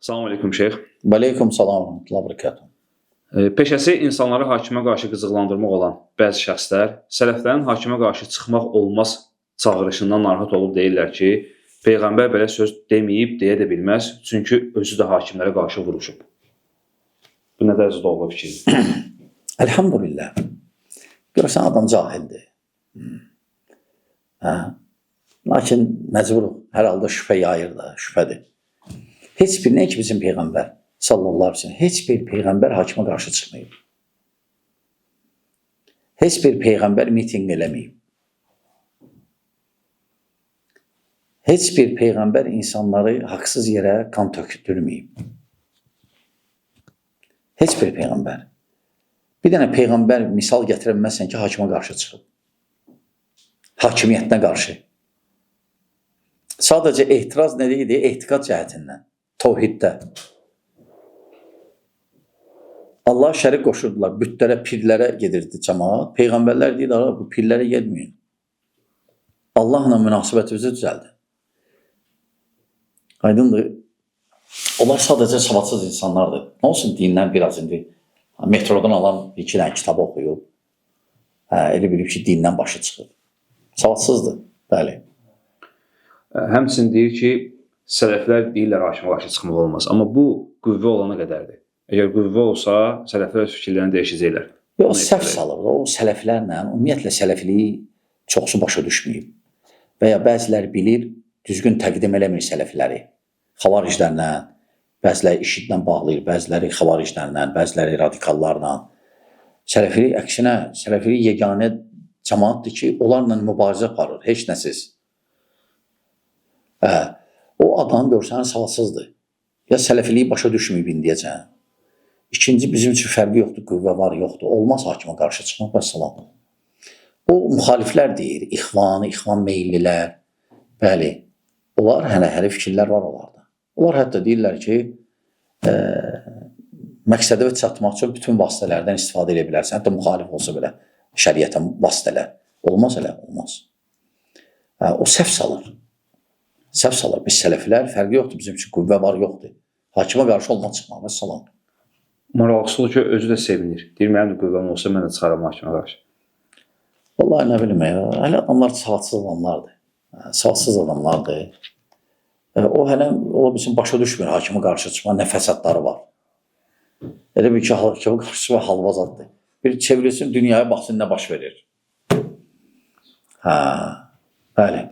Salam aleyküm şeyx. Və aleykum salam və rahmetullah bərəkatuhu. Peşəsi insanları hakimə qarşı qızıqlandırmaq olan bəzi şəxslər sələflərin hakimə qarşı çıxmaq olmaz çağırışından narahat olub deyirlər ki, Peyğəmbər belə söz deməyib, deyə də bilməz, çünki özü də hakimlərə qarşı vuruşub. Bu nə dərəcə doğru fikirdir? Elhamdülillah. Görürsən, adam cahildir. Lakin məcburuq, hər halda şübhə yayır da, şübhədir. Heç bir nə ki bizim Peyğəmbər sallallahu aleyhi ve sellem, heç bir Peyğəmbər hakimə qarşı çıxmayıb. Heç bir Peyğəmbər miting eləməyib. Heç bir Peyğəmbər insanları haqsız yerə qan tökdürməyib. Heç bir Peyğəmbər. Bir dənə Peyğəmbər misal gətirə bilməzsən ki, hakimə qarşı çıxıb. Hakimiyyətinə qarşı. Sadəcə etiraz nə deyildi? Etiqad cəhətindən. Tövhiddə. Allah şərik qoşurdular. Bütlərə, pirlərə gedirdi cəmaat. Peyğəmbərlər deyirlər, bu pirlərə getməyin. Allahla münasibətimizi düzəldi. Aydındır. Onlar sadəcə savadsız insanlardır. Nə olsun dindən biraz indi. Metrodan alan iki dənə kitabı oxuyub. Elə bilib ki, dindən başı çıxır. Savadsızdır. Bəli. Həmçinin deyir ki, sələflər deyirlər hakimə qarşı çıxmaq olmaz. Amma bu qüvvə olana qədərdir. Əgər qüvvə olsa, sələflər öz fikirlərini dəyişəcəklər. Yox, səhv salır. O sələflərlə, ümumiyyətlə sələfliyi çoxsu başa düşməyib. Və ya bəziləri bilir, düzgün təqdim eləmir sələfləri. Xavariclərlə, bəziləri IŞİD-lə bağlayır, bəziləri xavariclərlə, bəziləri radikallarla. Sələfliyi əksinə, sələfliyi yeganə cəmaatdır ki, onlarla mübarizə aparır, heç nəsiz. O adam görsən savadsızdır. Ya sələfliyi başa düşməyib indiyəcən. İkinci, bizim üçün fərqi yoxdur, qüvvə var, yoxdur. Olmaz hakimə qarşı çıxmaq, vəssalam. O, müxaliflər deyir, ixvan meyllilər. Bəli, onlar hələ fikirlər var onlarda. Onlar hətta deyirlər ki, məqsədə çatmaq üçün bütün vasitələrdən istifadə edə bilərsən. Hətta müxalif olsa belə şəriətə vasitələr. Olmaz elə, olmaz. O səhv salır. Səhv salır. Biz sələflər fərqi yoxdur, bizim üçün qüvvə var, yoxdur. Hakimə qarşı olmaz çıxmaq, vəssalam. Maraqlısı ki, özü də sevinir. Deyir, mənim də qüvvəm olsa, mən də çıxaram hakimə qarşı. Vallahi nə bilim, hələ adamlar savadsız adamlardır. Savadsız adamlardır. O hələ bizim başa düşmür hakimə qarşı çıxma, nə fəsadları var. Elə bir ki, hakimə qarşı çıxma halvazaddır. Bir çevrilsin, dünyaya baxsın, nə baş verir. Bəli.